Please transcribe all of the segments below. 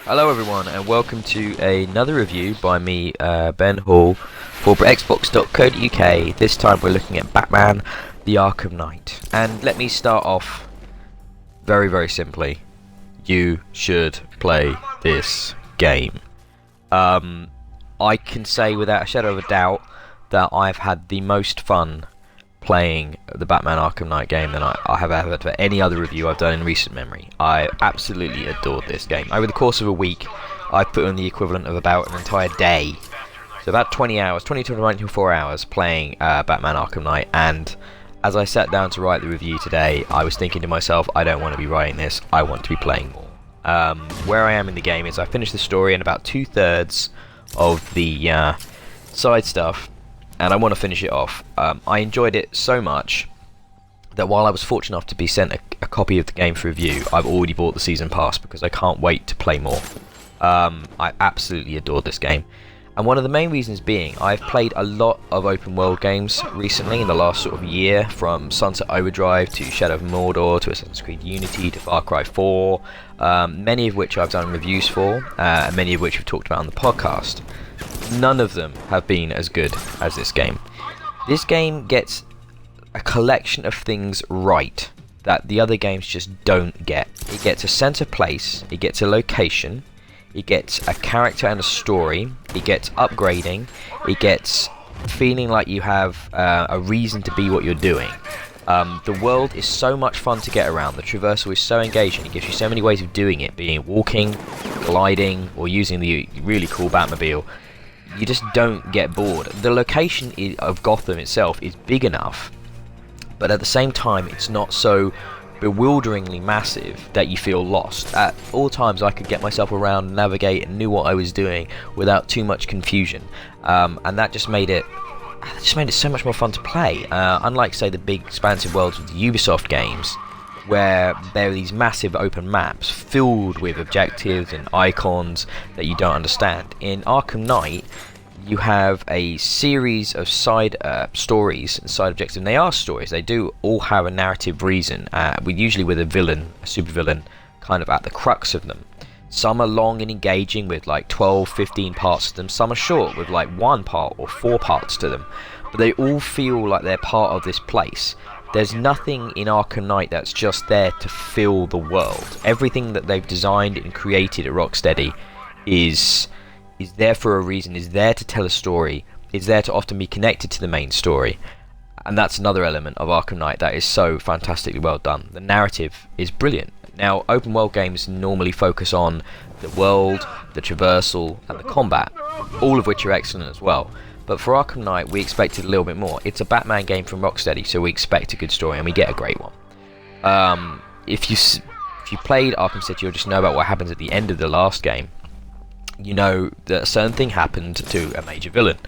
Hello everyone and welcome to another review by me, Ben Hall, for Xbox.co.uk. This time we're looking at Batman the Arkham Knight. And let me start off very simply. You should play this game. I can say without a shadow of a doubt that I've had the most fun playing the Batman Arkham Knight game than I have had for any other review I've done in recent memory. I absolutely adored this game. Over the course of a week, I've put in the equivalent of about an entire day. So about 20 hours, 20 to 24 hours playing Batman Arkham Knight, and as I sat down to write the review today, I was thinking to myself, I don't want to be writing this, I want to be playing more. Where I am in the game is I finished the story and about 2/3 of the side stuff, and I want to finish it off. I enjoyed it so much that while I was fortunate enough to be sent a copy of the game for review, I've already bought the season pass because I can't wait to play more. I absolutely adored this game, and one of the main reasons being I've played a lot of open world games recently in the last sort of year, from Sunset Overdrive to Shadow of Mordor to Assassin's Creed Unity to Far Cry 4, many of which I've done reviews for, and many of which we've talked about on the podcast. None of them have been as good as this game. This game gets a collection of things right that the other games just don't get. It gets a centre place, it gets a location, it gets a character and a story, it gets upgrading, it gets feeling like you have a reason to be what you're doing. The world is so much fun to get around, the traversal is so engaging, it gives you so many ways of doing it, being walking, gliding, or using the really cool Batmobile. You just don't get bored. The location of Gotham itself is big enough, but at the same time it's not so bewilderingly massive that you feel lost. At all times I could get myself around, navigate, and knew what I was doing without too much confusion, and that just made it so much more fun to play. Unlike, say, the big expansive worlds of the Ubisoft games, where there are these massive open maps filled with objectives and icons that you don't understand. In Arkham Knight, you have a series of side stories and side objectives, and they are stories. They do all have a narrative reason, usually with a villain, a supervillain, kind of at the crux of them. Some are long and engaging with like 12, 15 parts to them. Some are short with like 1 part or 4 parts to them. But they all feel like they're part of this place. There's nothing in Arkham Knight that's just there to fill the world. Everything that they've designed and created at Rocksteady is there for a reason, is there to tell a story, is there to often be connected to the main story. And that's another element of Arkham Knight that is so fantastically well done. The narrative is brilliant. Now, open world games normally focus on the world, the traversal, and the combat, all of which are excellent as well. But for Arkham Knight, we expected a little bit more. It's a Batman game from Rocksteady, so we expect a good story, and we get a great one. If you played Arkham City, you'll just know about what happens at the end of the last game. You know that a certain thing happened to a major villain.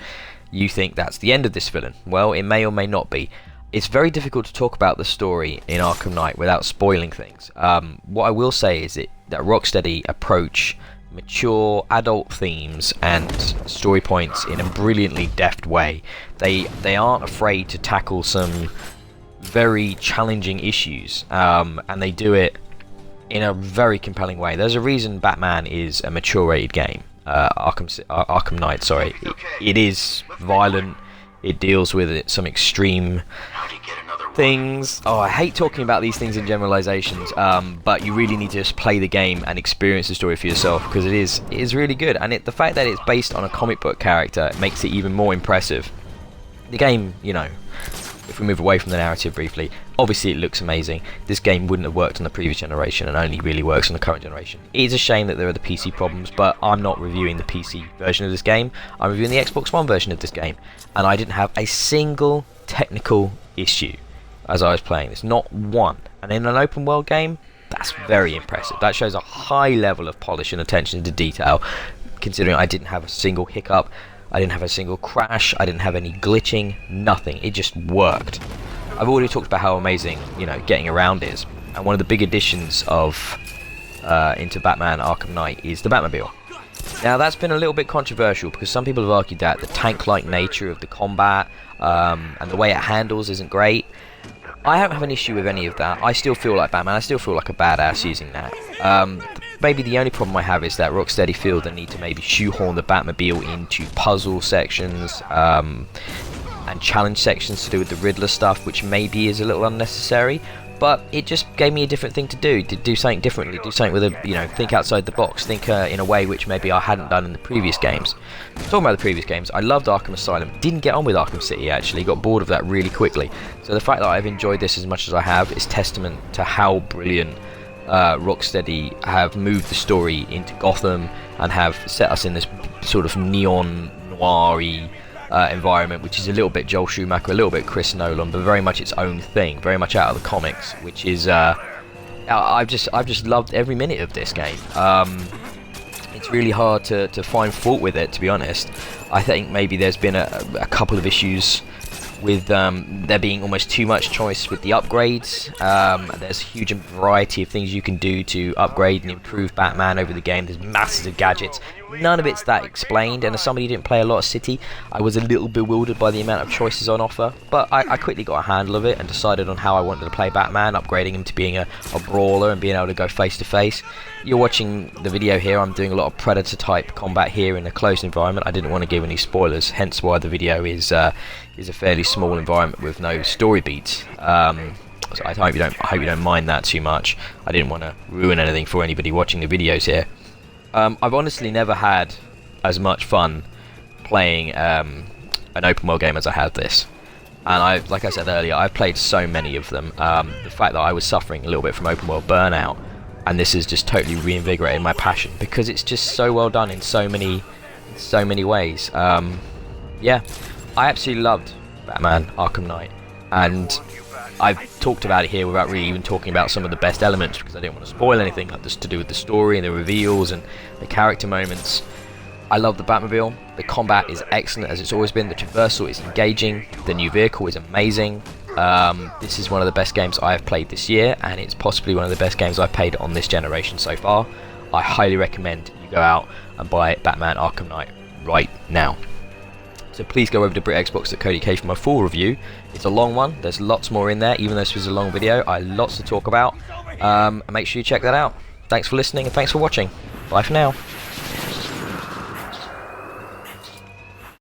You think that's the end of this villain. Well, it may or may not be. It's very difficult to talk about the story in Arkham Knight without spoiling things. What I will say is that Rocksteady approach mature adult themes and story points in a brilliantly deft way. They aren't afraid to tackle some very challenging issues, and they do it in a very compelling way. There's a reason Batman is a mature rated game. Arkham Knight, sorry. It is violent. It deals with some extreme things. Oh, I hate talking about these things in generalizations, but you really need to just play the game and experience the story for yourself, because it is really good. And the fact that it's based on a comic book character makes it even more impressive. The game, you know, if we move away from the narrative briefly, obviously it looks amazing. This game wouldn't have worked on the previous generation and only really works on the current generation. It is a shame that there are the PC problems, but I'm not reviewing the PC version of this game. I'm reviewing the Xbox One version of this game, and I didn't have a single technical issue as I was playing this. Not one. And in an open world game, that's very impressive. That shows a high level of polish and attention to detail, considering I didn't have a single hiccup, I didn't have a single crash, I didn't have any glitching, nothing. It just worked. I've already talked about how amazing, you know, getting around is, and one of the big additions into Batman Arkham Knight is the Batmobile. Now, that's been a little bit controversial because some people have argued that the tank-like nature of the combat and the way it handles isn't great. I don't have an issue with any of that. I still feel like Batman. I still feel like a badass using that. maybe the only problem I have is that Rocksteady feel the need to maybe shoehorn the Batmobile into puzzle sections and challenge sections to do with the Riddler stuff, which maybe is a little unnecessary. But it just gave me a different thing to do something differently, do something with a, think outside the box, think in a way which maybe I hadn't done in the previous games. Talking about the previous games, I loved Arkham Asylum, didn't get on with Arkham City actually, got bored of that really quickly. So the fact that I've enjoyed this as much as I have is testament to how brilliant Rocksteady have moved the story into Gotham and have set us in this sort of neon noir-y environment, which is a little bit Joel Schumacher, a little bit Chris Nolan, but very much its own thing, very much out of the comics, which is I've just loved every minute of this game. It's really hard to find fault with it, to be honest. I think maybe there's been a couple of issues with there being almost too much choice with the upgrades. There's a huge variety of things you can do to upgrade and improve Batman over the game. There's masses of gadgets. None of it's that explained, and as somebody who didn't play a lot of City, I was a little bewildered by the amount of choices on offer, but I quickly got a handle of it and decided on how I wanted to play Batman, upgrading him to being a brawler and being able to go face to face. You're watching the video here, I'm doing a lot of Predator type combat here in a closed environment. I didn't want to give any spoilers, hence why the video is a fairly small environment with no story beats. So I hope you don't mind that too much. I didn't want to ruin anything for anybody watching the videos here. I've honestly never had as much fun playing an open world game as I have this. And like I said earlier, I've played so many of them. The fact that I was suffering a little bit from open world burnout, and this has just totally reinvigorated my passion because it's just so well done in so many ways. Yeah, I absolutely loved Batman Arkham Knight, and I've talked about it here without really even talking about some of the best elements because I didn't want to spoil anything, like just to do with the story and the reveals and the character moments. I love the Batmobile. The combat is excellent as it's always been. The traversal is engaging. The new vehicle is amazing. This is one of the best games I have played this year, and it's possibly one of the best games I've played on this generation so far. I highly recommend you go out and buy Batman Arkham Knight right now. So please go over to BritXbox.co.uk for my full review. It's a long one, there's lots more in there, even though this was a long video, I have lots to talk about. Make sure you check that out. Thanks for listening and thanks for watching. Bye for now.